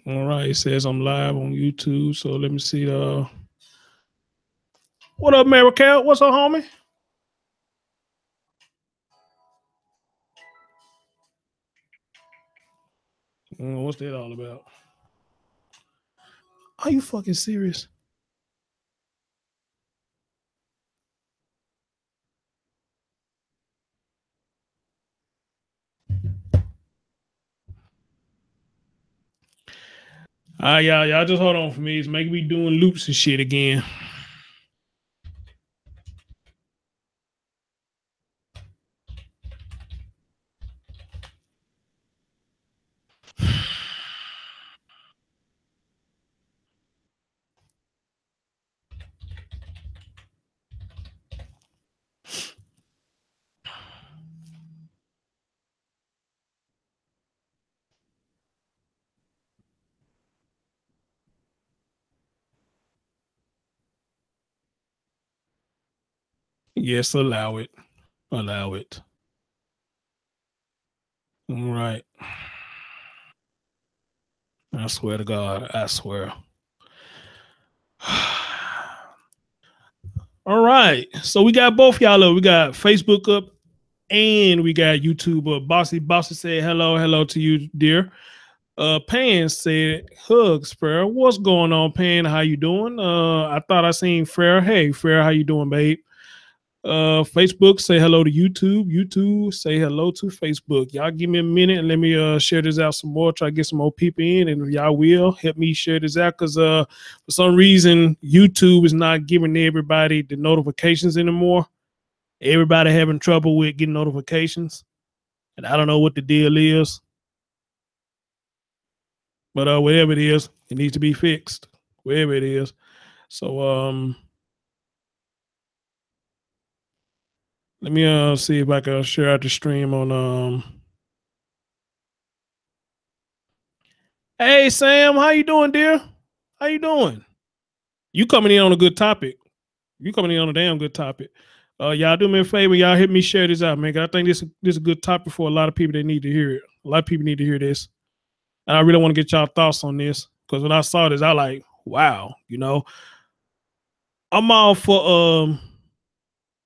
All right, it says I'm live on YouTube. So let me see. What up, Mary Cal? What's up, homie? What's that all about? Are you fucking serious? All right, y'all just hold on for me. It's making me doing loops and shit again. Yes, allow it. Allow it. All right. I swear to God. I swear. All right. So we got both y'all up. We got Facebook up and we got YouTube up. Bossy said hello to you, dear. Pan said, hugs, Fair. What's going on, Pan? How you doing? I thought I seen Fair. Hey, Fair, how you doing, babe? Facebook, say hello to YouTube. YouTube, say hello to Facebook. Y'all give me a minute and let me share this out some more. Try to get some more people in, and if y'all will help me share this out, because for some reason YouTube is not giving everybody the notifications anymore. Everybody having trouble with getting notifications, and I don't know what the deal is. But whatever it is, it needs to be fixed. Wherever it is. So let me see if I can share out the stream on Hey Sam, how you doing, dear? How you doing? You coming in on a good topic. You coming in on a damn good topic. Y'all do me a favor, y'all help me share this out, man. I think this is a good topic for a lot of people that need to hear it. A lot of people need to hear this. And I really want to get y'all thoughts on this. Because when I saw this, I like, wow, I'm all for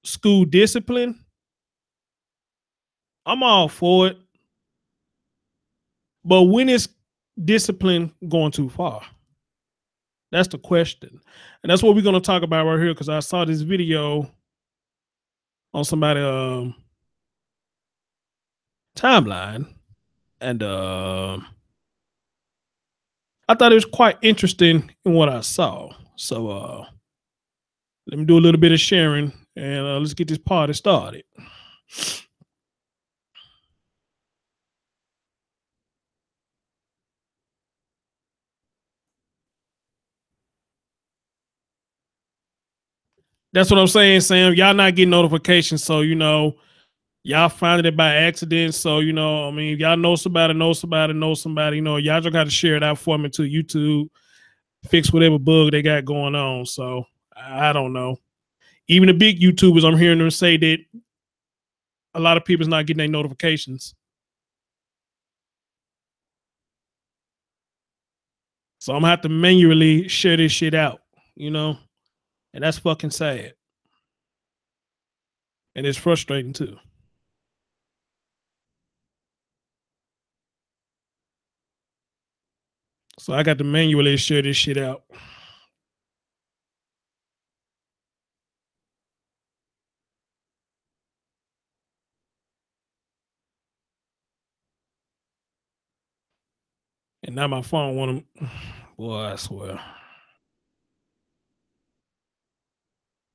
school discipline. I'm all for it. But when is discipline going too far? That's the question. And that's what we're going to talk about right here, because I saw this video on somebody timeline. And I thought it was quite interesting in what I saw. So let me do a little bit of sharing, and let's get this party started. That's what I'm saying, Sam. Y'all not getting notifications, so y'all finding it by accident. So I mean, if y'all know somebody, y'all just got to share it out for me to YouTube, fix whatever bug they got going on. So I don't know. Even the big YouTubers, I'm hearing them say that a lot of people's not getting their notifications. So I'm gonna have to manually share this shit out, and that's fucking sad, and it's frustrating too. So I got to manually share this shit out. And now my phone want to, boy, I swear.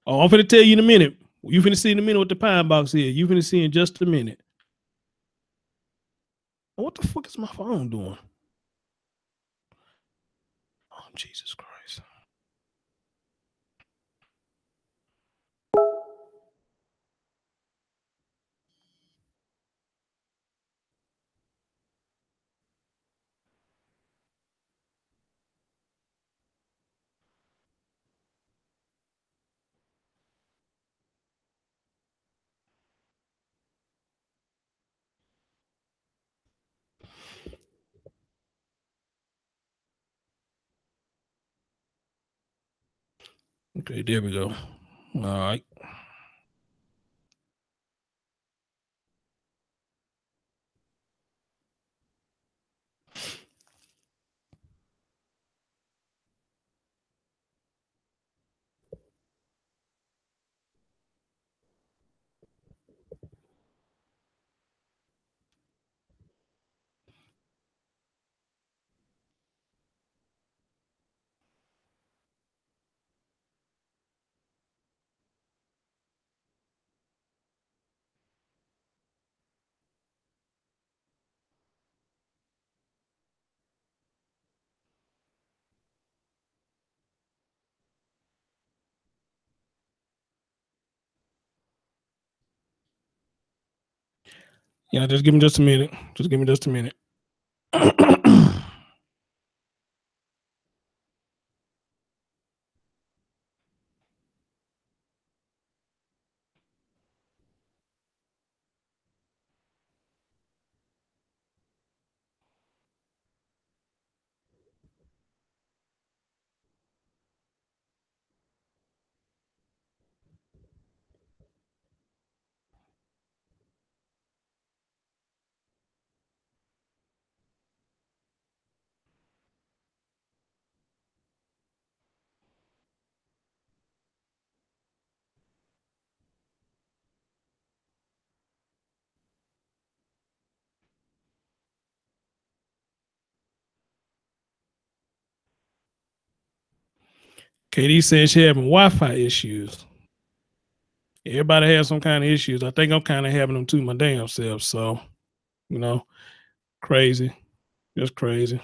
Oh, I'm finna tell you in a minute. You finna see in a minute what the pine box is. You finna see in just a minute. What the fuck is my phone doing? Oh, Jesus Christ. Okay, there we go. All right. Yeah, just give me just a minute. Just give me just a minute. KD said she having Wi-Fi issues. Everybody has some kind of issues. I think I'm kind of having them too my damn self. So, you know, crazy. Just crazy.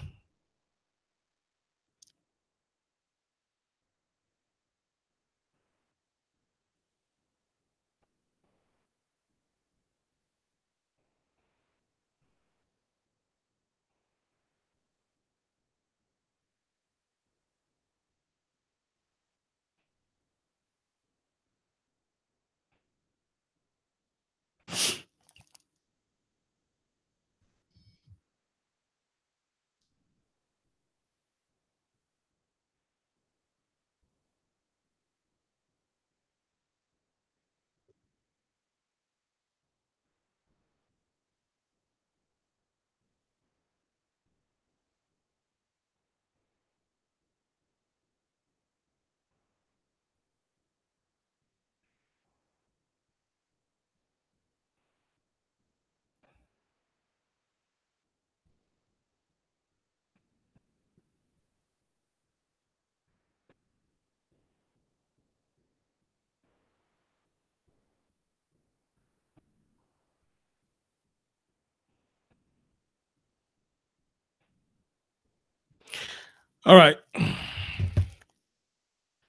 All right.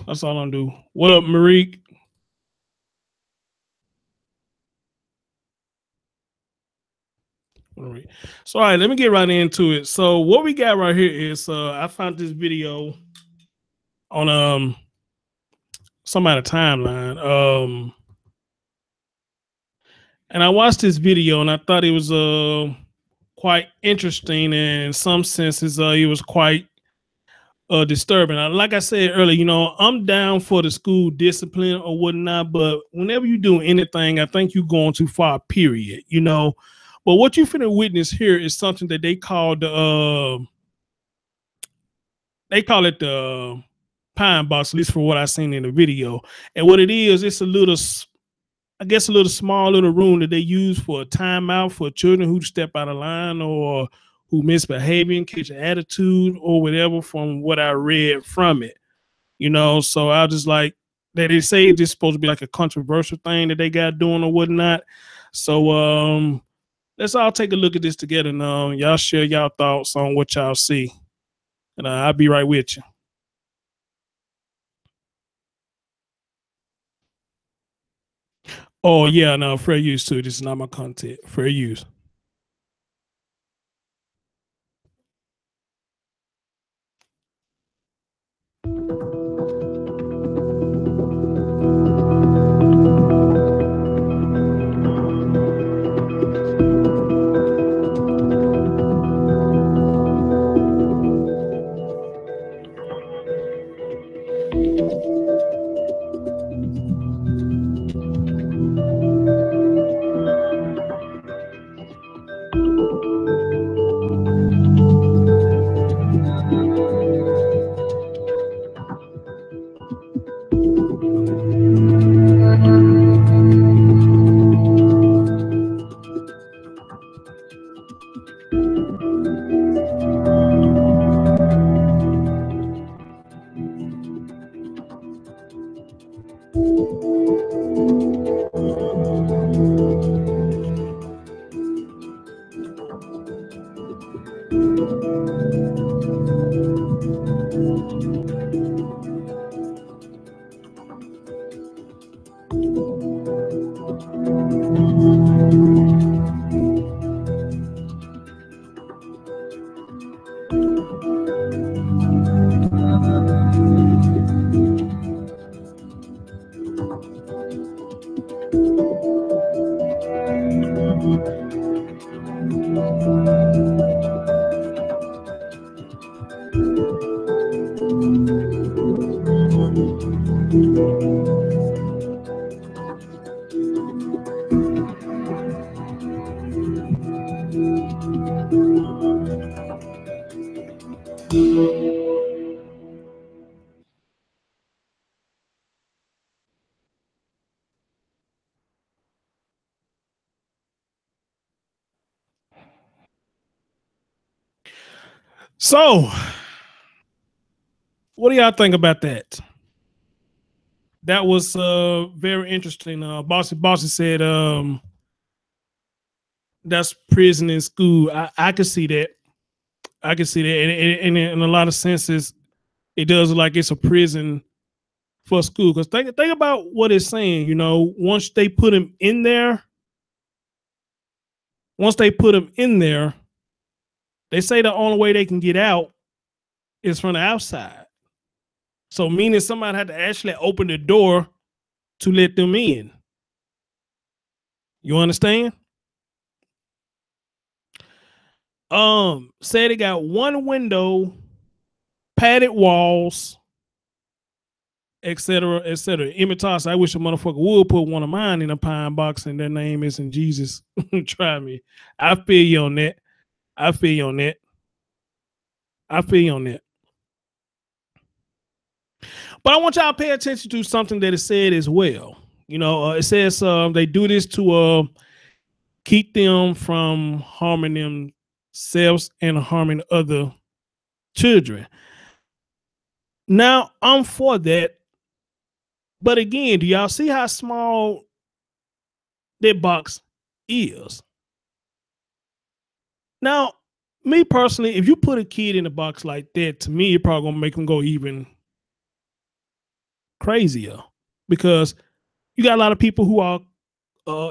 That's all I'm do. What up, Marique? All right. So all right, let me get right into it. So what we got right here is I found this video on some out of timeline. And I watched this video and I thought it was quite interesting and in some senses it was quite disturbing. Like I said earlier, you know, I'm down for the school discipline or whatnot, but whenever you do anything, I think you're going too far, period, you know. But what you finna witness here is something that they call it the pine box, at least for what I seen in the video. And what it is, it's a little, I guess, a little small little room that they use for a timeout for children who step out of line or who misbehaving, catch an attitude or whatever. From what I read from it, you know. So I just like that they say this is supposed to be like a controversial thing that they got doing or whatnot. So let's all take a look at this together and y'all share y'all thoughts on what y'all see. And I'll be right with you. Oh yeah, no, fair use too. This is not my content. Fair use. So, what do y'all think about that? That was very interesting. Bossy said that's prison and school. I can see that. I can see that, and in a lot of senses, it does look like it's a prison for school. Because think about what it's saying. You know, once they put him in there, they say the only way they can get out is from the outside. So meaning somebody had to actually open the door to let them in. You understand? Said it got one window, padded walls, etc., etc. Imitas, I wish a motherfucker would put one of mine in a pine box and their name isn't Jesus. Try me. I feel you on that. I feel you on that. I feel you on that. But I want y'all to pay attention to something that it said as well. You know, it says they do this to keep them from harming themselves and harming other children. Now, I'm for that. But again, do y'all see how small that box is? Now, me personally, if you put a kid in a box like that, to me, you're probably gonna make them go even crazier because you got a lot of people who are,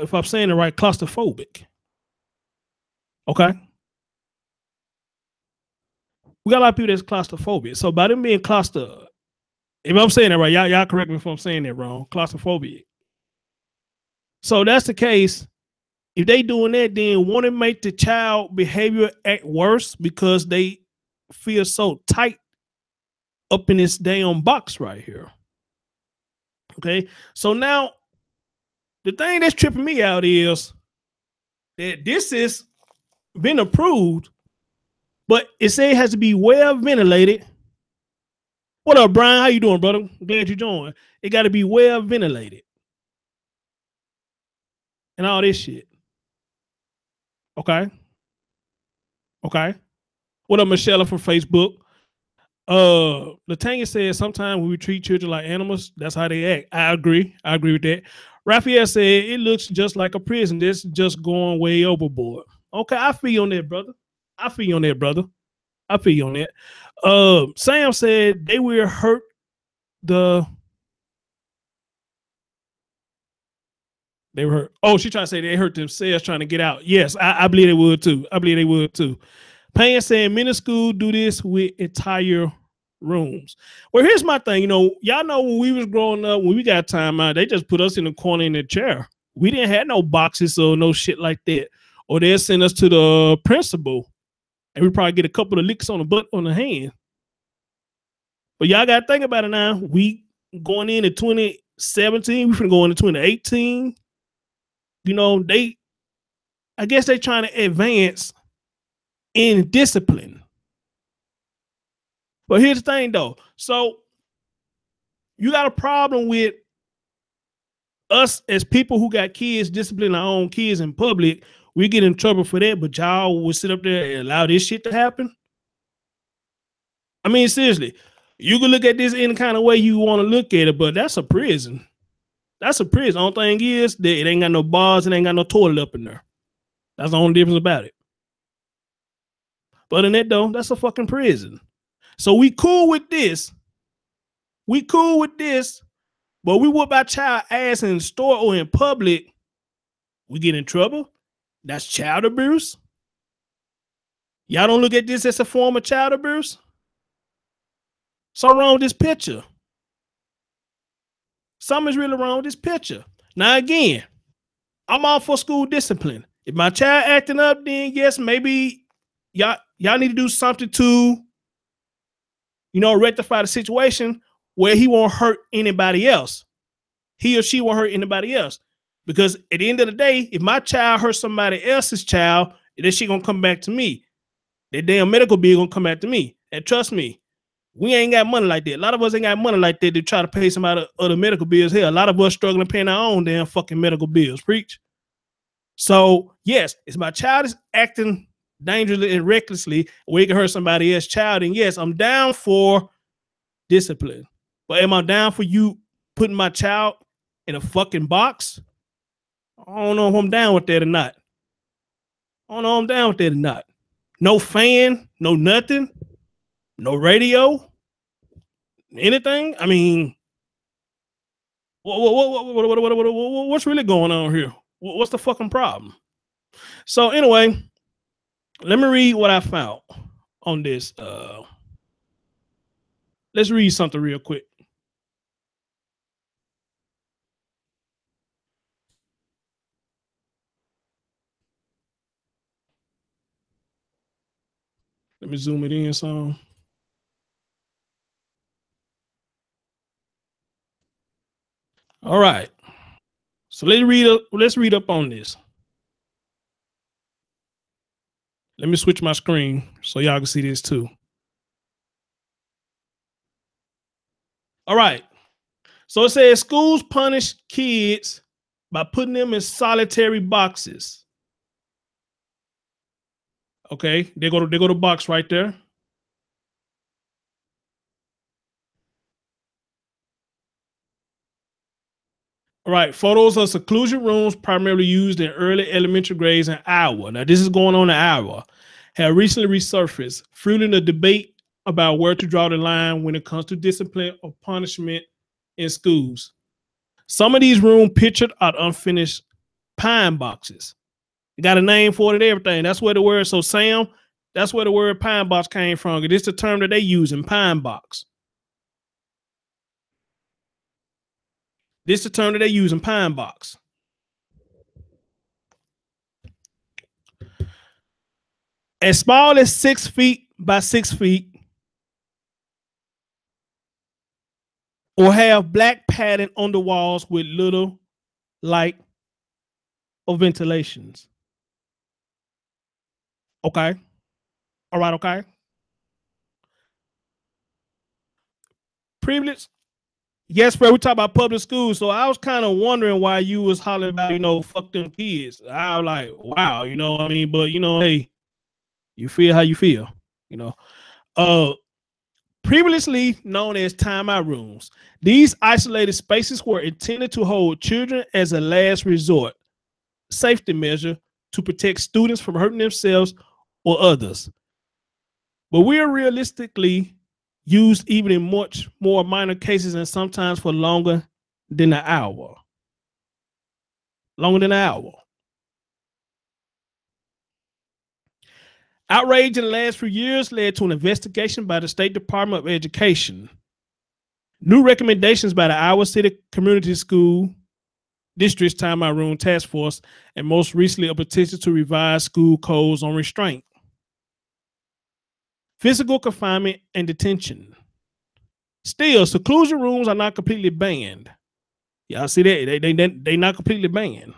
if I'm saying it right, claustrophobic. Okay, we got a lot of people that's claustrophobic. So by them being claustro, if I'm saying that right, y'all correct me if I'm saying that wrong. Claustrophobic. So that's the case. If they doing that, then want to make the child behavior act worse because they feel so tight up in this damn box right here. Okay, so now the thing that's tripping me out is that this has been approved, but it says it has to be well ventilated. What up, Brian? How you doing, brother? I'm glad you joined. It got to be well ventilated and all this shit. Okay. Okay. What up, Michelle from Facebook? Latanya says sometimes when we treat children like animals, that's how they act. I agree. I agree with that. Raphael said it looks just like a prison. This is just going way overboard. Okay, I feel you on that, brother. I feel you on that, brother. I feel you on that. Sam said they will hurt the. They were hurt. Oh, she trying to say they hurt themselves trying to get out. Yes, I believe they would too. I believe they would too. Payne saying many schools do this with entire rooms. Well, here's my thing. You know, y'all know when we was growing up, when we got time out, they just put us in the corner in the chair. We didn't have no boxes or no shit like that. Or they'll send us to the principal and we probably get a couple of licks on the butt on the hand. But y'all got to think about it now. We going into 2017, we finna go into 2018. You know, I guess they trying to advance in discipline. But here's the thing though. So you got a problem with us as people who got kids disciplining our own kids in public. We get in trouble for that, but y'all will sit up there and allow this shit to happen. I mean, seriously, you can look at this any kind of way you want to look at it, but that's a prison. That's a prison. Only thing is that it ain't got no bars and ain't got no toilet up in there. That's the only difference about it. But other than that, though, that's a fucking prison. So we cool with this. We cool with this, but we whoop our child ass in the store or in public, we get in trouble. That's child abuse. Y'all don't look at this as a form of child abuse? Something wrong with this picture. Something's really wrong with this picture. Now, again, I'm all for school discipline. If my child acting up, then yes, maybe y'all need to do something to, rectify the situation where he won't hurt anybody else. He or she won't hurt anybody else. Because at the end of the day, if my child hurts somebody else's child, then she gonna come back to me. That damn medical bill gonna come back to me. And trust me, we ain't got money like that. A lot of us ain't got money like that to try to pay some other medical bills here. A lot of us struggling paying our own damn fucking medical bills. Preach. So yes, if my child is acting dangerously and recklessly, or he can hurt somebody else's child, and yes, I'm down for discipline. But am I down for you putting my child in a fucking box? I don't know if I'm down with that or not. I don't know if I'm down with that or not. No fan, no nothing, no radio, anything. I mean, what's really going on here? What's the fucking problem? So anyway, let me read what I found on this. Let's read something real quick. Let me zoom it in some. All right. So let's read up on this. Let me switch my screen so y'all can see this too. All right. So it says schools punish kids by putting them in solitary boxes. Okay, they go to box right there. All right, photos of seclusion rooms primarily used in early elementary grades in Iowa. Now, this is going on in Iowa. Have recently resurfaced, fueling a debate about where to draw the line when it comes to discipline or punishment in schools. Some of these rooms pictured are unfinished pine boxes. You got a name for it and everything. That's where the word, so Sam, that's where the word pine box came from. It's the term that they use in pine box. This is the term that they use in pine box. As small as 6 feet by 6 feet, or have black padding on the walls with little light or ventilations. Okay. All right, okay. Privilege. Yes, bro, we talk about public schools. So I was kind of wondering why you was hollering about, fuck them kids. I was like, wow, what I mean? But, hey, you feel how you feel, Previously known as timeout rooms, these isolated spaces were intended to hold children as a last resort safety measure to protect students from hurting themselves or others. But we are realistically used even in much more minor cases and sometimes for longer than an hour. Longer than an hour. Outrage in the last few years led to an investigation by the State Department of Education. New recommendations by the Iowa City Community School District's Timeout Room Task Force, and most recently a petition to revise school codes on restraint. Physical confinement and detention. Still, seclusion rooms are not completely banned. Y'all see that? They not completely banned.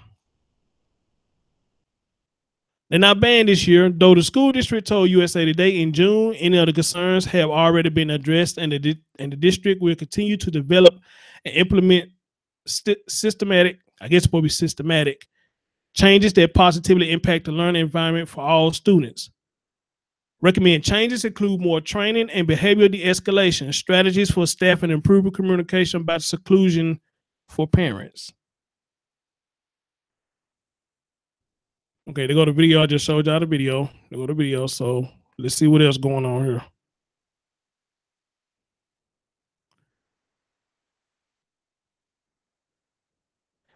They're not banned this year, though the school district told USA Today in June any of the concerns have already been addressed, and the district will continue to develop and implement systematic changes that positively impact the learning environment for all students. Recommend changes include more training and behavioral de-escalation, strategies for staff, and improving communication about seclusion for parents. Okay, they go to video. I just showed y'all the video. They go to video. So Let's see what else going on here.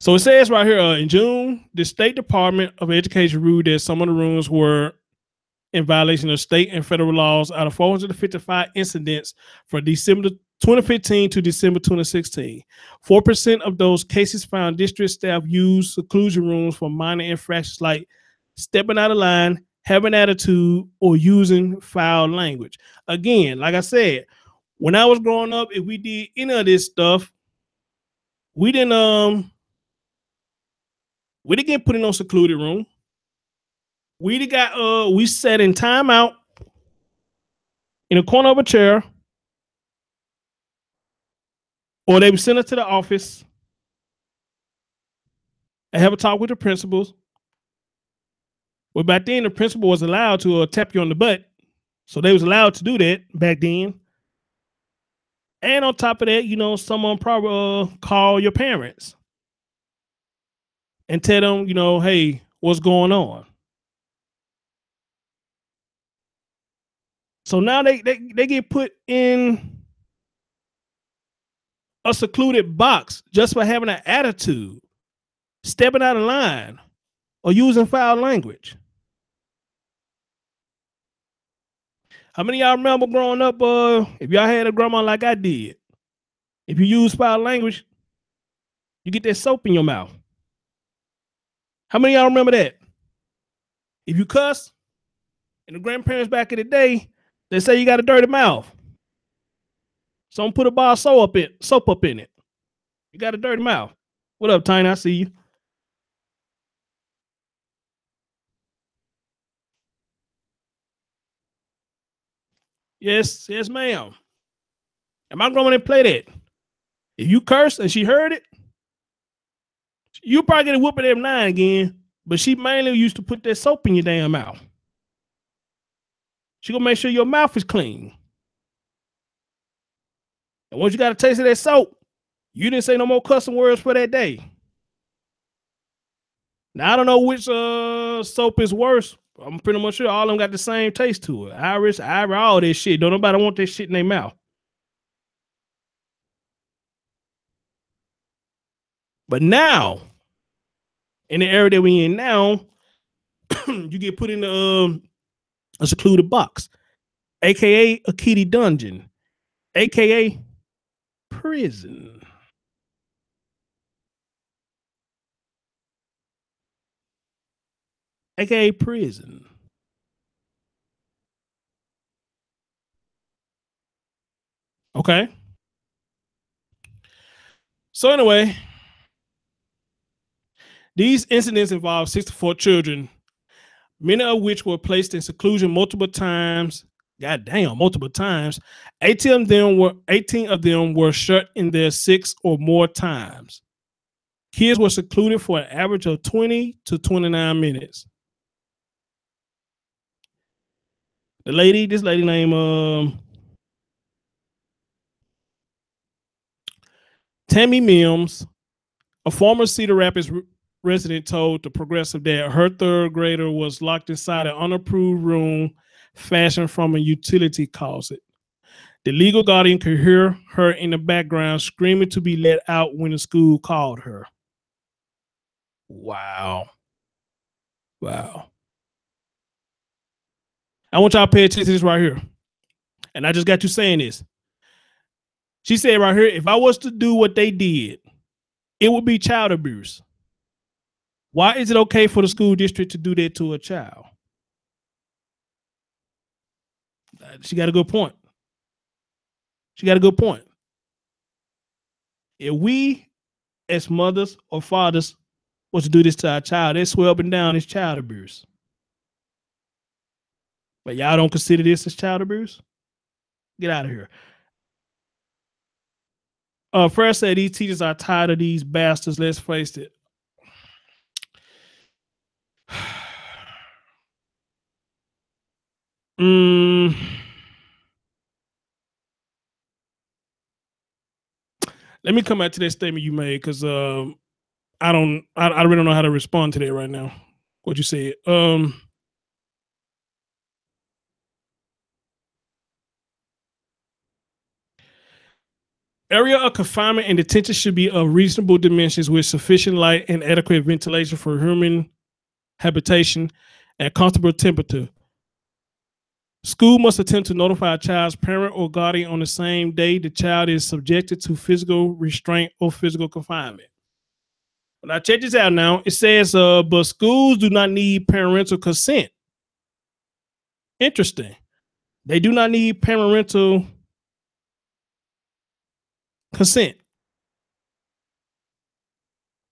So it says right here in June, the State Department of Education ruled that some of the rooms were in violation of state and federal laws out of 455 incidents from December 2015 to December 2016. 4% of those cases found district staff use seclusion rooms for minor infractions like stepping out of line, having attitude, or using foul language. Again, like I said, when I was growing up, if we did any of this stuff, we didn't get put in no secluded room. We sat in timeout in a corner of a chair, or they would send us to the office and have a talk with the principals. Well, back then the principal was allowed to tap you on the butt, so they was allowed to do that back then. And on top of that, someone probably call your parents and tell them, hey, what's going on? So now they get put in a secluded box just for having an attitude, stepping out of line, or using foul language. How many of y'all remember growing up, if y'all had a grandma like I did, if you use foul language, you get that soap in your mouth? How many of y'all remember that? If you cuss, and the grandparents back in the day, they say you got a dirty mouth. Someone put a bar of soap up in it. You got a dirty mouth. What up, Tiny? I see you. Yes, ma'am. And my grandma didn't play that. If you cursed and she heard it, you probably get a whooping every now and again. But she mainly used to put that soap in your damn mouth. She gonna make sure your mouth is clean. And once you got a taste of that soap, you didn't say no more cussing words for that day. Now I don't know which soap is worse. I'm pretty much sure all of them got the same taste to it. Irish, all this shit. Don't nobody want that shit in their mouth. But now, in the area that we in now, you get put in a secluded box, aka a kitty dungeon, aka prison. AKA prison. Okay. So anyway, these incidents involve 64 children, many of which were placed in seclusion multiple times. God damn, multiple times. 18 of them were shut in there 6 or more times. Kids were secluded for an average of 20 to 29 minutes. This lady named Tammy Mims, a former Cedar Rapids resident, told the Progressive that her third grader was locked inside an unapproved room fashioned from a utility closet. The legal guardian could hear her in the background screaming to be let out when the school called her. Wow. I want y'all to pay attention to this right here. And I just got you saying this. She said right here, if I was to do what they did, it would be child abuse. Why is it okay for the school district to do that to a child? She got a good point. If we, as mothers or fathers, was to do this to our child, they swear up and down it's child abuse. But y'all don't consider this as child abuse? Get out of here. Fred said these teachers are tired of these bastards. Let's face it. Let me come back to that statement you made because I really don't know how to respond to that right now. What you said. Area of confinement and detention should be of reasonable dimensions with sufficient light and adequate ventilation for human habitation and comfortable temperature. School must attempt to notify a child's parent or guardian on the same day the child is subjected to physical restraint or physical confinement. Now check this out now. It says, but schools do not need parental consent. Interesting. They do not need parental consent.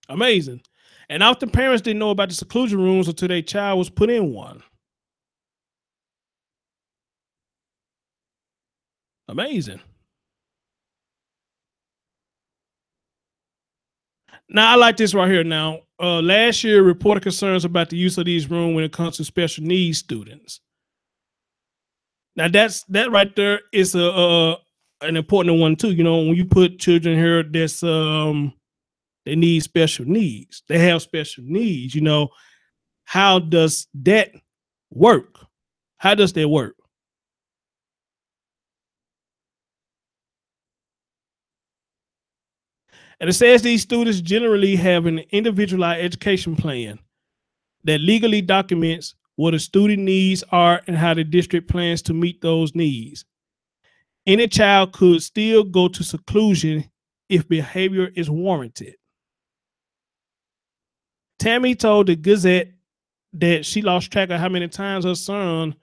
Amazing. And often parents didn't know about the seclusion rooms until their child was put in one. Amazing. Now I like this right here. Now, last year reported concerns about the use of these rooms when it comes to special needs students. Now that right there is an important one too. You know, when you put children here that's they need special needs, they have special needs. You know, how does that work? How does that work? And it says these students generally have an individualized education plan that legally documents what a student needs are and how the district plans to meet those needs. Any child could still go to seclusion if behavior is warranted. Tammy told the Gazette that she lost track of how many times her son,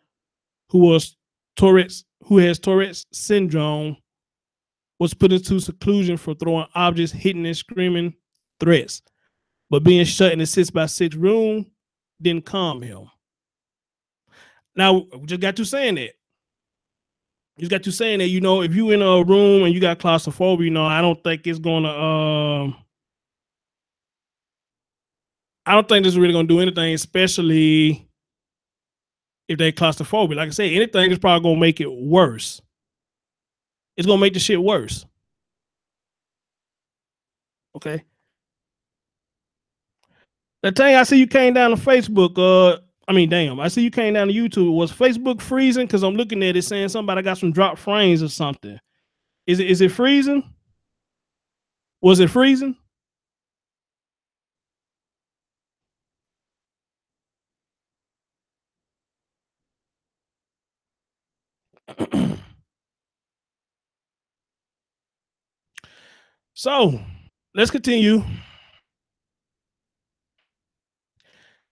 who has Tourette's syndrome, was put into seclusion for throwing objects, hitting and screaming threats. But being shut in a 6x6 room didn't calm him. Now, we just got to saying that. You just got to saying that, you know, if you in a room and you got claustrophobia, you know, I don't think it's gonna I don't think this is really gonna do anything, especially if they claustrophobic. Like I said, anything is probably gonna make it worse. It's gonna make the shit worse. Okay. That thing I see you came down to Facebook. I mean, damn, I see you came down to YouTube. Was Facebook freezing? Because I'm looking at it saying somebody got some drop frames or something. Is it freezing? Was it freezing? So let's continue.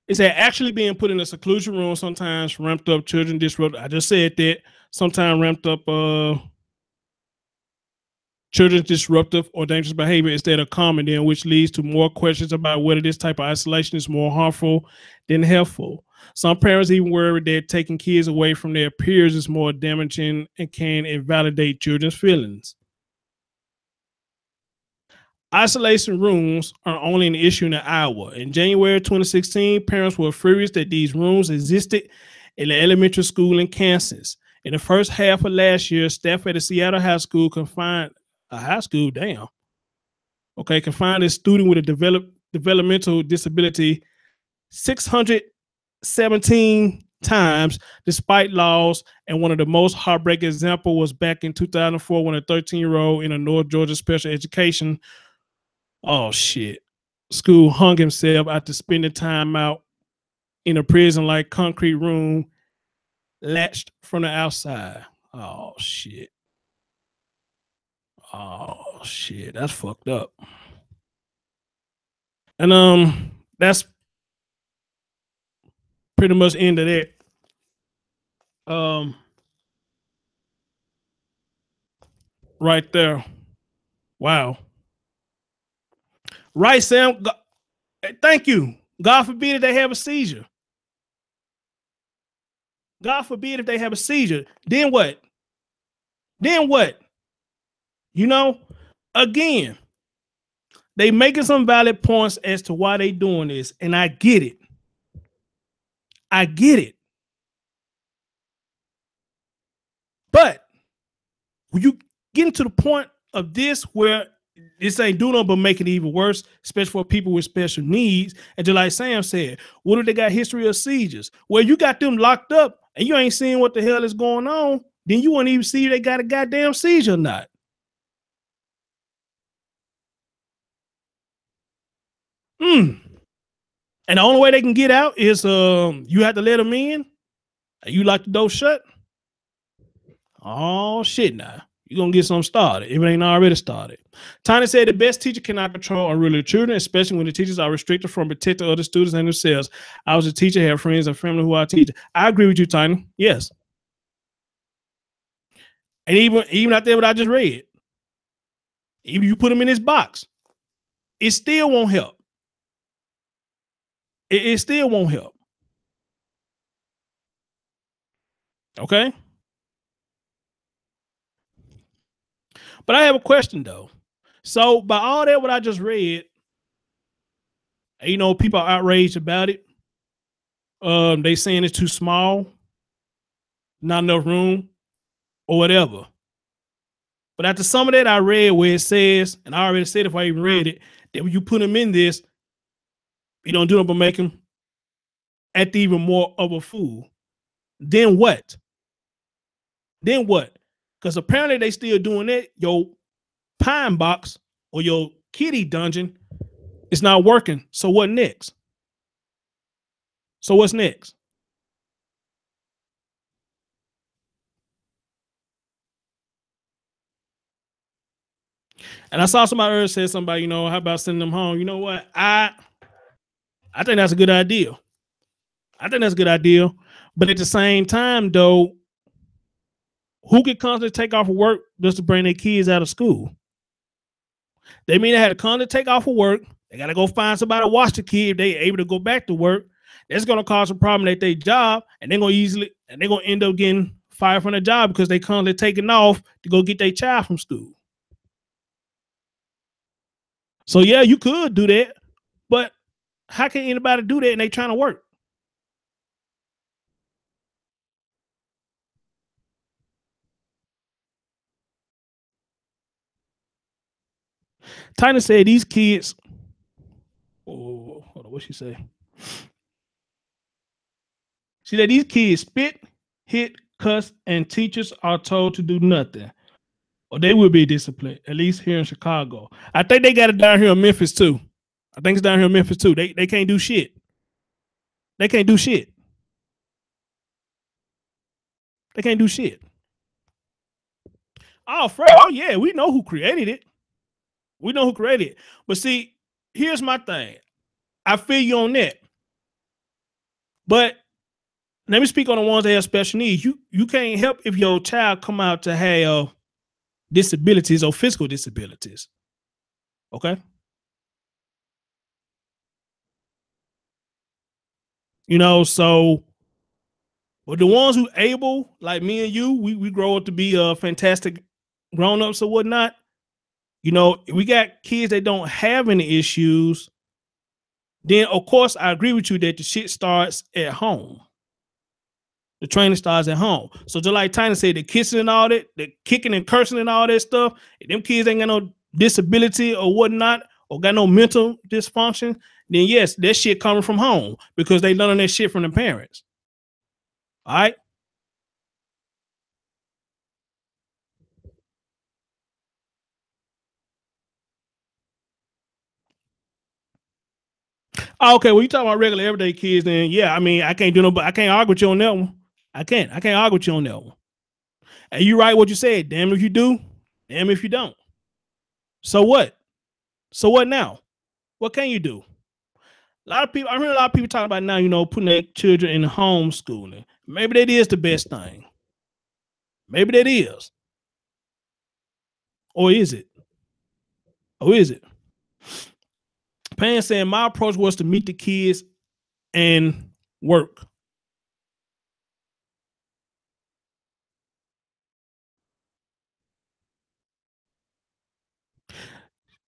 It said actually being put in a seclusion room sometimes ramped up children disrupt. I just said that sometimes ramped up children's disruptive or dangerous behavior instead of calming them, which leads to more questions about whether this type of isolation is more harmful than helpful. Some parents even worry that taking kids away from their peers is more damaging and can invalidate children's feelings. Isolation rooms are only an issue in Iowa. In January 2016, parents were furious that these rooms existed in the elementary school in Kansas. In the first half of last year, staff at the Seattle High School confined a high school, damn. Okay, confined a student with a developmental disability 617 times despite laws. And one of the most heartbreaking example was back in 2004 when a 13-year-old in a North Georgia special education school hung himself after spending time out in a prison-like concrete room latched from the outside. Oh shit. Oh shit, that's fucked up. And that's pretty much end of that. Right there. Wow. Right, Sam. Thank you. God forbid if they have a seizure. God forbid if they have a seizure. Then what? Then what? You know, again, they making some valid points as to why they doing this, and I get it. I get it. But when you get to the point of this where this ain't doing nothing but making it even worse, especially for people with special needs. And just like Sam said, what if they got history of seizures? Well, you got them locked up and you ain't seeing what the hell is going on, then you won't even see if they got a goddamn seizure or not. And the only way they can get out is you have to let them in. And you like the door shut. Oh shit! Now you're gonna get something started if it ain't already started. Tiny said the best teacher cannot control unruly children, especially when the teachers are restricted from protecting other students and themselves. I was a teacher, have friends and family who are teachers. I agree with you, Tiny. Yes. And even out there what I just read, even you put them in this box, it still won't help. It still won't help. Okay. But I have a question though. So by all that what I just read, you know, people are outraged about it. They saying it's too small, not enough room, or whatever. But after some of that I read where it says, and I already said if I even read it, that when you put them in this, you don't do it but make them act even more of a fool. Then what? Then what? Because apparently they still doing that. Your pine box or your kitty dungeon is not working. So what next? So what's next? And I saw somebody earlier say somebody, you know, how about sending them home? You know what? I think that's a good idea. I think that's a good idea. But at the same time, though, who could constantly take off of work just to bring their kids out of school? They mean they had to constantly take off of work. They got to go find somebody to watch the kid if they able to go back to work. That's going to cause a problem at their job, and they're going to end up getting fired from their job because they constantly taking off to go get their child from school. So yeah, you could do that, but how can anybody do that and they trying to work? Tina said these kids. Oh, hold on, what she say? She said these kids spit, hit, cuss, and teachers are told to do nothing, or they will be disciplined. At least here in Chicago, I think they got it down here in Memphis too. I think it's down here in Memphis too. They can't do shit. They can't do shit. They can't do shit. Oh, Fred. Oh yeah, we know who created it. We know who created it. But see, here's my thing. I feel you on that. But let me speak on the ones that have special needs. You can't help if your child come out to have disabilities or physical disabilities. Okay. You know, so but the ones who able, like me and you, we grow up to be fantastic grown-ups or whatnot. You know, we got kids that don't have any issues. Then of course I agree with you that the shit starts at home. The training starts at home. So just like Tina said, the kissing and all that, the kicking and cursing and all that stuff, if them kids ain't got no disability or whatnot, or got no mental dysfunction, then yes, that shit coming from home because they learning that shit from the parents. All right. Oh, okay, well, you talking about regular everyday kids, then yeah, I mean, I can't do no, but I can't argue with you on that one. I can't argue with you on that one. And you right what you said. Damn if you do, damn if you don't. So what? So what now? What can you do? A lot of people, I heard a lot of people talking about now, you know, putting their children in homeschooling. Maybe that is the best thing. Maybe that is. Or is it? Or is it? Pan saying my approach was to meet the kids and work.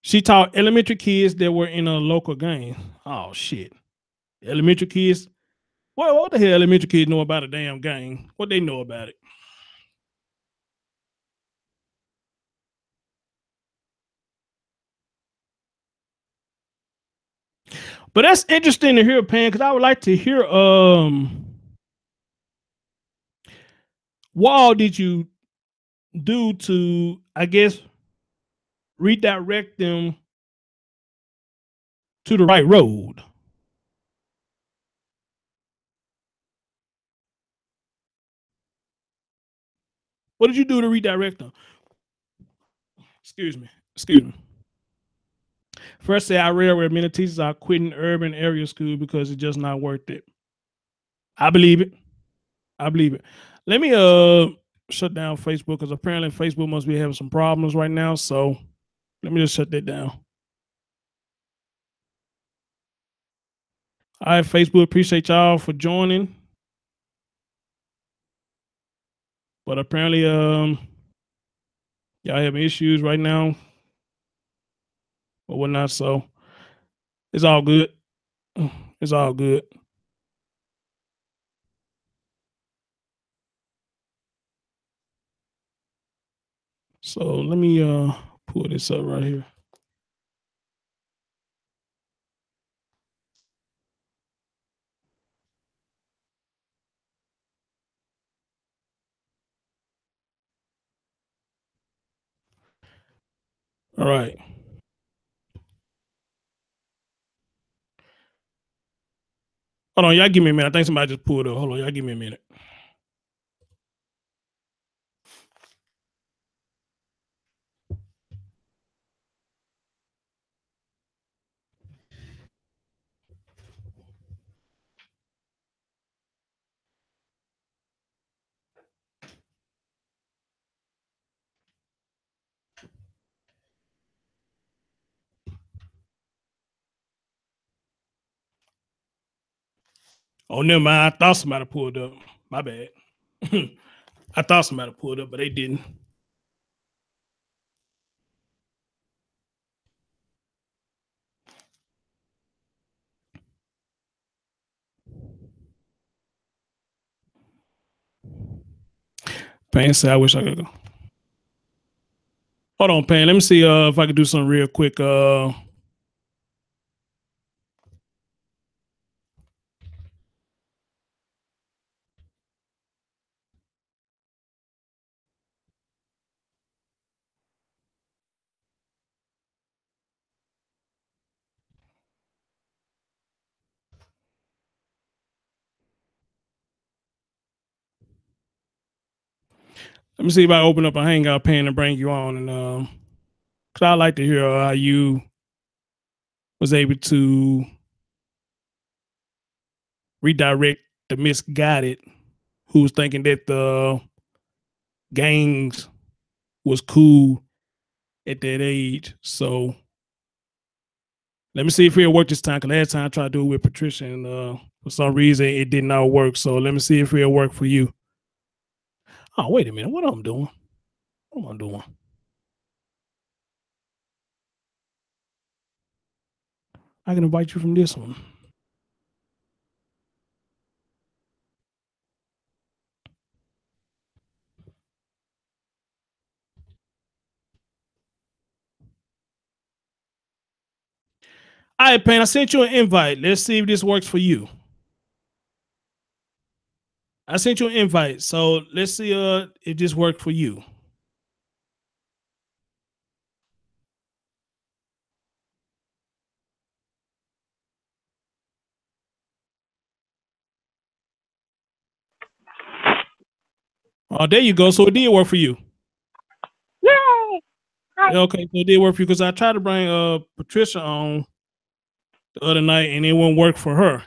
She taught elementary kids that were in a local game. Oh shit. Elementary kids. What the hell elementary kids know about a damn game? What they know about it? But that's interesting to hear, Pan, because I would like to hear what all did you do to, I guess, redirect them to the right road. What did you do to redirect them? Excuse me. Excuse me. First, say I read where many teachers are quitting urban area school because it's just not worth it. I believe it. I believe it. Let me shut down Facebook because apparently Facebook must be having some problems right now. So let me just shut that down. All right, Facebook, appreciate y'all for joining. But apparently, y'all having issues right now or whatnot. So it's all good. It's all good. So let me pull this up right here. All right. Hold on, y'all give me a minute. I think somebody just pulled up. Hold on, y'all give me a minute. Oh, never mind. I thought somebody pulled up. My bad. I thought somebody pulled up, but they didn't. Pan said, I wish I could go. Hold on, Pan. Let me see if I could do something real quick. Let me see if I open up a hangout, Pan, and bring you on. And cause I like to hear how you was able to redirect the misguided who was thinking that the gangs was cool at that age. So let me see if it'll work this time. Cause last time I tried to do it with Patricia, and for some reason it did not work. So let me see if it'll work for you. Oh, wait a minute. What am I doing? What am I doing? I can invite you from this one. All right, Payne, I sent you an invite. Let's see if this works for you. I sent you an invite. So let's see if this worked for you. Oh, there you go. So it did work for you. Yay! Hi. Okay, so it did work for you because I tried to bring Patricia on the other night and it won't work for her.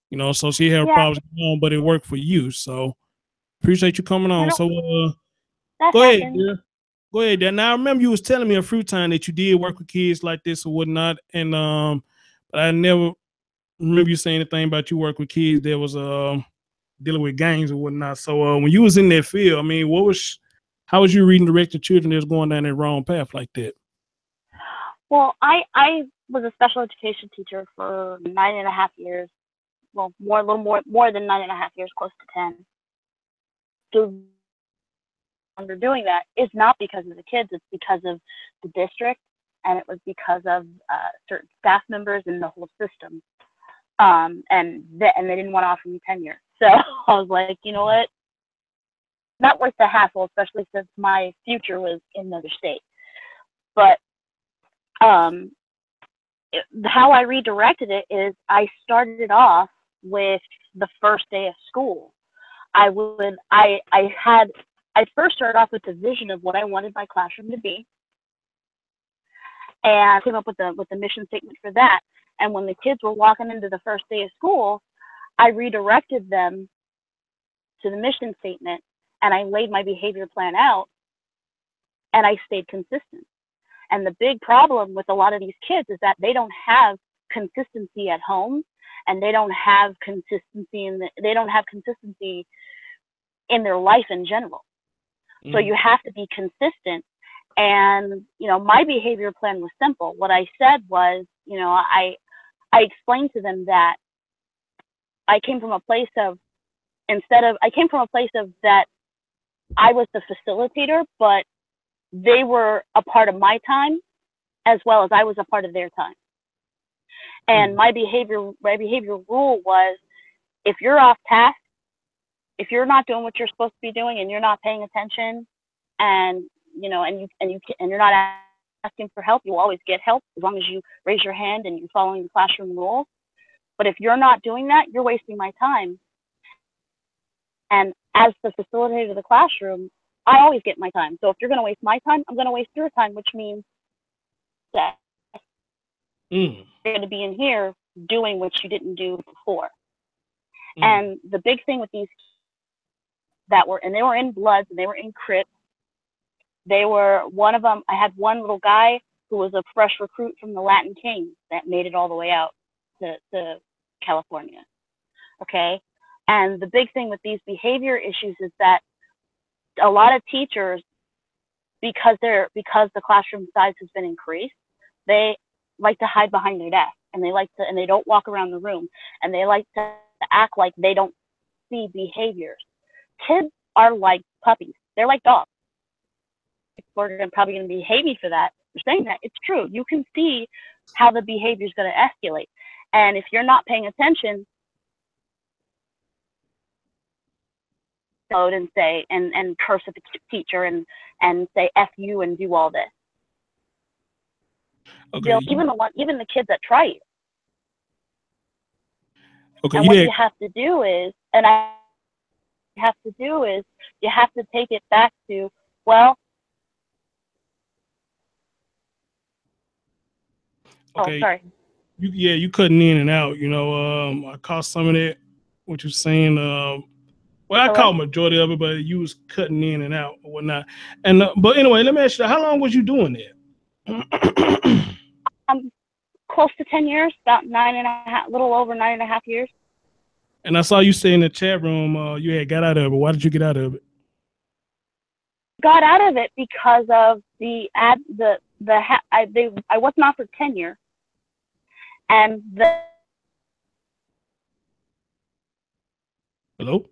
You know, so she had problems on, but it worked for you. So appreciate you coming on. So go ahead, dear. Go ahead, dear. Now I remember you was telling me a few times that you did work with kids like this or whatnot, and but I never remember you saying anything about you work with kids that was dealing with gangs or whatnot. So when you was in that field, I mean, how was you reading direct to children that's going down that wrong path like that? Well, I was a special education teacher for 9.5 years. Well, a little more than 9.5 years, close to 10. So under doing that is not because of the kids; it's because of the district, and it was because of certain staff members and the whole system. And they didn't want to offer me tenure, so I was like, you know what? Not worth the hassle, especially since my future was in another state. But how I redirected it is I started off with the first day of school. I first started off with the vision of what I wanted my classroom to be, and came up with the mission statement for that. And when the kids were walking into the first day of school, I redirected them to the mission statement, and I laid my behavior plan out, and I stayed consistent. And the big problem with a lot of these kids is that they don't have consistency at home, and they don't have consistency in their life in general. So you have to be consistent. And my behavior plan was simple. What I said was, I explained to them that I came from a place of that I was the facilitator, but they were a part of my time as well as I was a part of their time. And my behavior rule was, if you're off task, if you're not doing what you're supposed to be doing and you're not paying attention, and you're not asking for help, you'll always get help as long as you raise your hand and you're following the classroom rules. But if you're not doing that, you're wasting my time. And as the facilitator of the classroom, I always get my time. So if you're going to waste my time, I'm going to waste your time, which means that you're going to be in here doing what you didn't do before. And the big thing with these they were in Bloods and they were in Crips. One of them, I had one little guy who was a fresh recruit from the Latin Kings that made it all the way out to California. Okay. And the big thing with these behavior issues is that a lot of teachers, because the classroom size has been increased, they like to hide behind their desk, and they don't walk around the room, and they like to act like they don't see behaviors. Kids are like puppies. They're like dogs. People are probably going to behave me for that. For saying that. It's true. You can see how the behavior is going to escalate. And if you're not paying attention, and say and curse at the teacher and say F you and do all this. Okay. Even the kids that try you. Okay. And what you have to do is, you have to take it back to, well, okay. Oh, sorry. You cutting in and out. I caught some of that, what you're saying. Well, I caught majority of it, but you was cutting in and out or whatnot. And but anyway, let me ask you, how long was you doing that? Close to 10 years, about 9.5, little over 9.5 years. And I saw you say in the chat room you had got out of it. Why did you get out of it? Got out of it because of I wasn't offered tenure, and Hello?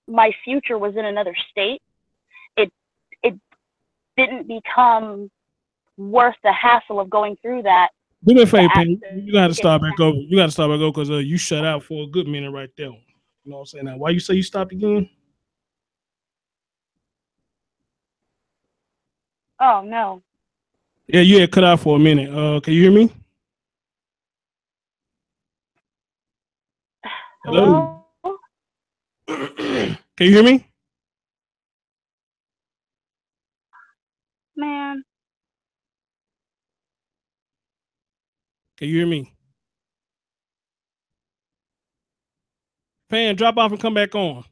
My future was in another state. It didn't become worth the hassle of going through that. Do me a favor, Penny. You got to start back over. You got to start back over because you shut out for a good minute right there. You know what I'm saying? Now, why you say you stopped again? Oh, no. Yeah, you had cut out for a minute. Can you hear me? Hello? Can you hear me? Man. Can you hear me? Pan, drop off and come back on.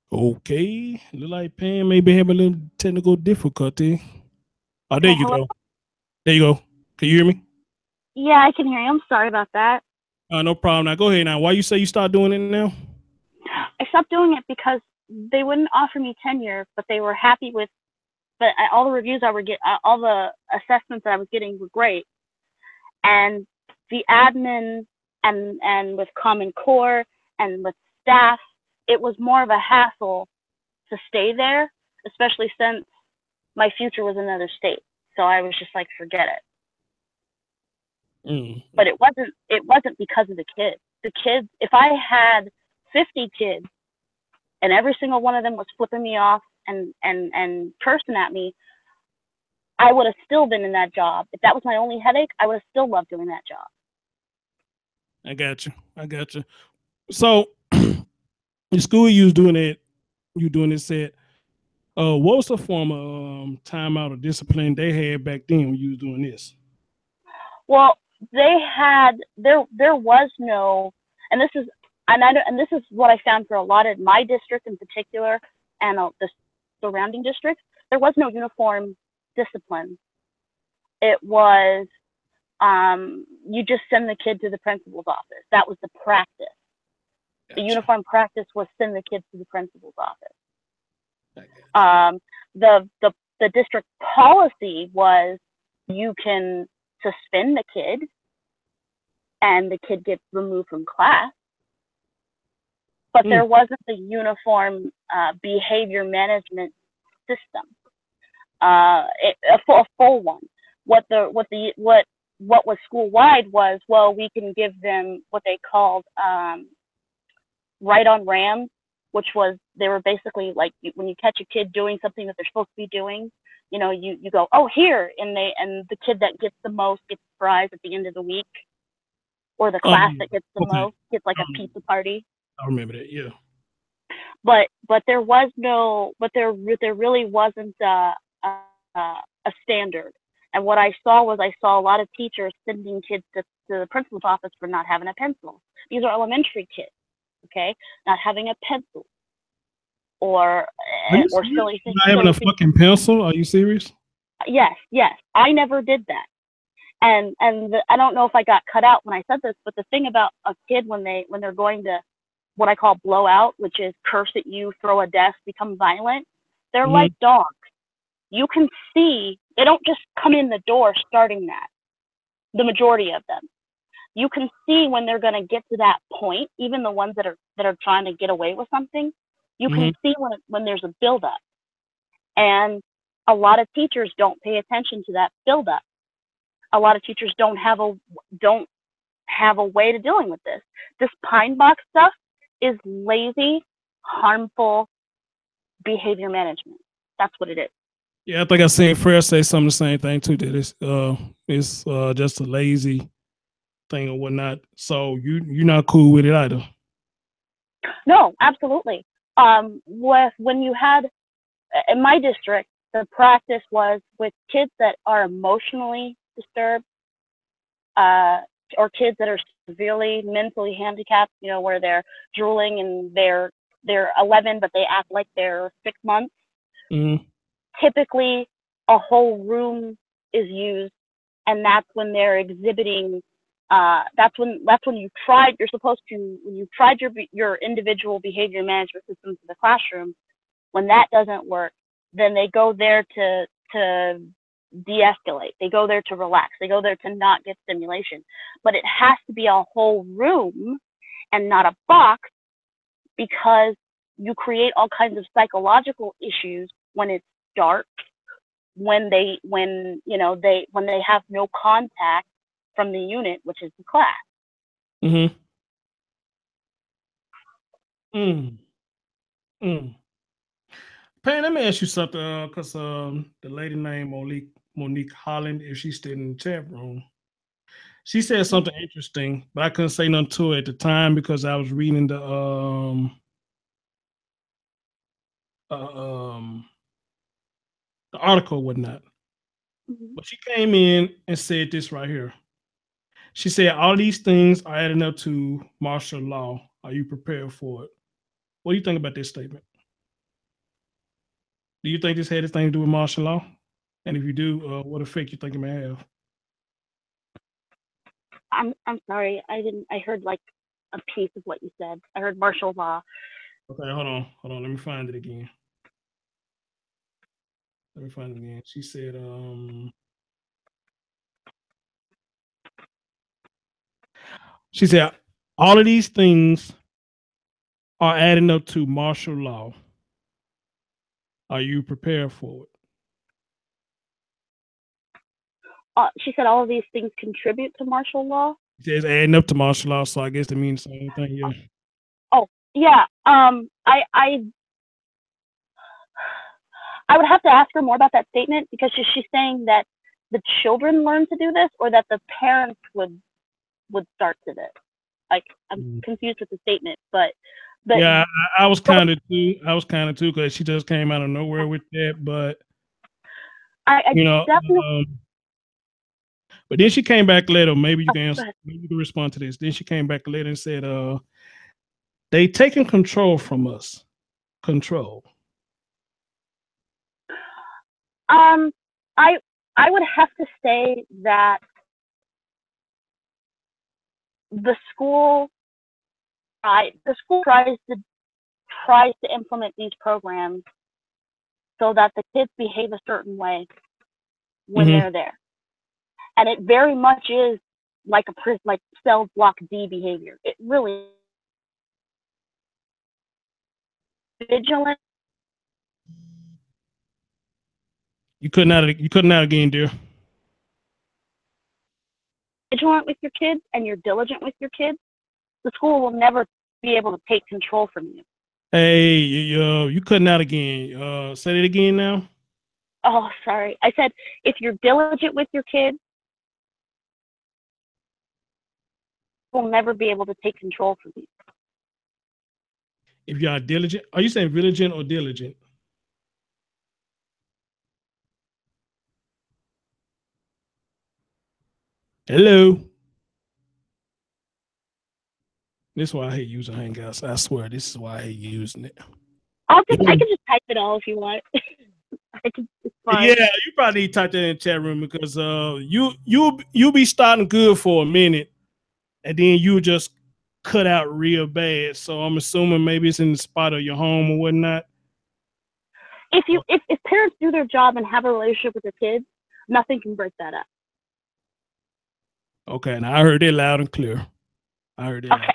Okay, look like Pan maybe have a little technical difficulty. Oh, there you go. There you go. Can you hear me? Yeah, I can hear you. I'm sorry about that. No problem. Now go ahead. Now, why you say you start doing it now? I stopped doing it because they wouldn't offer me tenure, but they were happy with. But all the reviews I would get, all the assessments that I was getting were great, and the admin and with Common Core and with staff, it was more of a hassle to stay there, especially since my future was in another state. So I was just like, forget it. But it wasn't because of the kids. The kids, if I had 50 kids and every single one of them was flipping me off and cursing at me, I would have still been in that job. If that was my only headache, I would have still loved doing that job. I got you. So the school you was doing it, said, what was the form of timeout or discipline they had back then when you was doing this? Well, there was no, and this is this is what I found for a lot of my district in particular and the surrounding districts. There was no uniform discipline. It was you just send the kid to the principal's office. That was the practice. Gotcha. The uniform practice was send the kids to the principal's office. The district policy was you can suspend the kid and the kid gets removed from class, but there wasn't the uniform behavior management system, a full one. What was school wide was, well, we can give them what they called right on rams, which was, they were basically like when you catch a kid doing something that they're supposed to be doing, you know, you go, oh, here, and the kid that gets the most gets prize at the end of the week, or the class that gets the most gets like a pizza party. I remember that, yeah. But there was no, but there really wasn't a standard. And what I saw was, I saw a lot of teachers sending kids to the principal's office for not having a pencil. These are elementary kids, okay, not having a pencil, or silly things. Not having a fucking pencil? Are you serious? Yes. I never did that. And I don't know if I got cut out when I said this, but the thing about a kid when they're going to what I call blow out, which is curse at you, throw a desk, become violent, they're like dogs. You can see, they don't just come in the door starting that. The majority of them, you can see when they're going to get to that point. Even the ones that are trying to get away with something, you can see when there's a buildup. And a lot of teachers don't pay attention to that buildup. A lot of teachers don't have a way to dealing with this. This pine box stuff is lazy, harmful behavior management. That's what it is. Yeah, I think I seen Freya say some of the same thing too. That it's just a lazy thing or whatnot. So you're not cool with it either. No, absolutely. When you had in my district, the practice was with kids that are emotionally disturbed, or kids that are severely mentally handicapped, you know, where they're drooling and they're 11, but they act like they're 6 months. Typically, a whole room is used, and that's when they're exhibiting. That's when you've tried your individual behavior management system to the classroom. When that doesn't work, then they go there to de-escalate. They go there to relax. They go there to not get stimulation. But it has to be a whole room and not a box, because you create all kinds of psychological issues when it's dark, when they have no contact from the unit, which is the class. Pam, let me ask you something, because the lady named Monique Holland, if she's still in the chat room, she said something interesting, but I couldn't say nothing to it at the time because I was reading the article, whatnot. But she came in and said this right here. She said, all these things are adding up to martial law. Are you prepared for it? What do you think about this statement? Do you think this had anything to do with martial law? And if you do, what effect you think it may have? I'm sorry. I heard like a piece of what you said. I heard martial law. Okay, hold on. Let me find it again. She said, all of these things are adding up to martial law. Are you prepared for it? She said all of these things contribute to martial law. It says adding up to martial law, so I guess that means the same thing. Yeah. Oh yeah. I would have to ask her more about that statement, because she's saying that the children learn to do this, or that the parents would start to this. Like, I'm confused with the statement, but yeah, I was kind of too, because she just came out of nowhere with that. But I you know, definitely. but then she came back later. Maybe you can respond to this. Then she came back later and said, they taking control from us. Control. I would have to say that the school tries to implement these programs so that the kids behave a certain way when they're there, and it very much is like like cell block D behavior. It really vigilant. You couldn't out again, dear. Vigilant with your kids, and you're diligent with your kids, the school will never be able to take control from you. Hey, you cutting out again. Say it again now. Oh, sorry. I said, if you're diligent with your kids, will never be able to take control from you. If you are diligent, are you saying vigilant or diligent? Hello. This is why I hate using Hangouts. I swear, this is why I hate using it. I can just type it all if you want. Yeah, you probably need to type that in the chat room, because you'll be starting good for a minute, and then you just cut out real bad. So I'm assuming maybe it's in the spot of your home or whatnot. If parents do their job and have a relationship with their kids, nothing can break that up. Okay, and I heard it loud and clear. I heard it. Okay.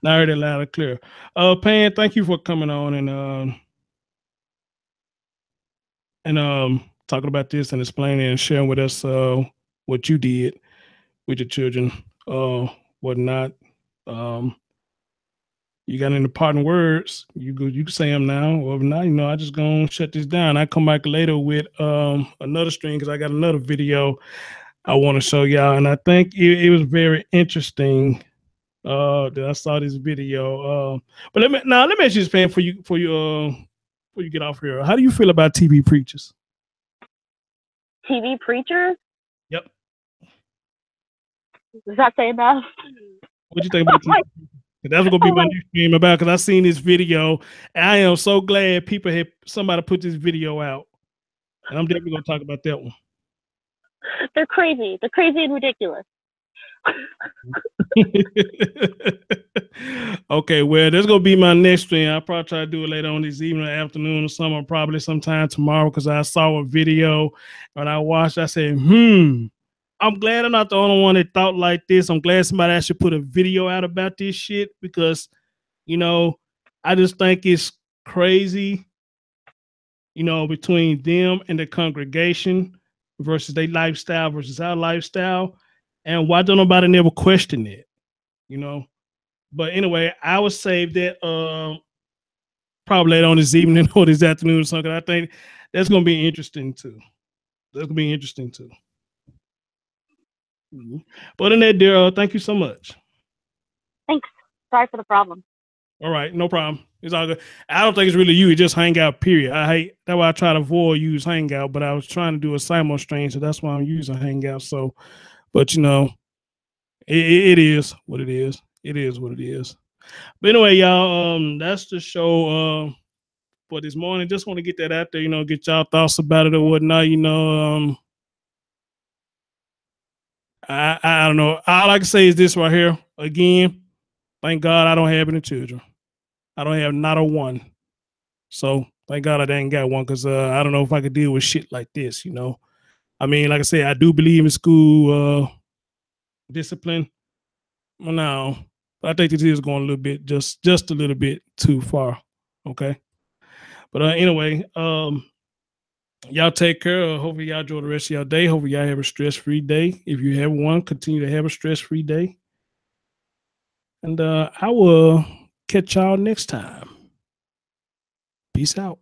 I heard it loud and clear. Pan, thank you for coming on and talking about this and explaining and sharing with us what you did with your children, whatnot. You got any parting words? You can say them now, or if not, I just gonna shut this down. I come back later with another stream, because I got another video I want to show y'all, and I think it was very interesting that I saw this video. But let me ask you this, Pan, before you get off here. How do you feel about TV preachers? TV preachers? Yep. Does that say enough? What do you think about TV? That's gonna be my next stream about, because I seen this video, and I am so glad somebody put this video out, and I'm definitely gonna talk about that one. They're crazy. They're crazy and ridiculous. Okay, well, that's gonna be my next stream. I'll probably try to do it later on this evening, afternoon, or summer, probably sometime tomorrow, because I saw a video and I watched. I said, I'm glad I'm not the only one that thought like this. I'm glad somebody actually put a video out about this shit, because, I just think it's crazy, between them and the congregation versus their lifestyle versus our lifestyle. And why don't nobody never question it, But anyway, I would save that probably later on this evening or this afternoon or something. I think that's going to be interesting too. Mm-hmm. But in that, dear, thank you so much. Thanks. Sorry for the problem. All right, no problem. It's all good. I don't think it's really you. It's just Hangout, period. That's why I try to avoid use Hangout, but I was trying to do a simul stream, so that's why I'm using Hangout. So, but it is what it is. It is what it is. But anyway, y'all, that's the show for this morning. Just want to get that out there, get y'all thoughts about it or whatnot. I don't know. All I can say is this right here. Again, thank God I don't have any children. I don't have not a one. So thank God I didn't got one because I don't know if I could deal with shit like this, you know. I mean, like I said, I do believe in school discipline. Well, no, I think this is going a little bit, just a little bit too far. Okay. But anyway, y'all take care. Hopefully y'all enjoy the rest of your day. Hopefully y'all have a stress-free day. If you have one, continue to have a stress-free day. And I will catch y'all next time. Peace out.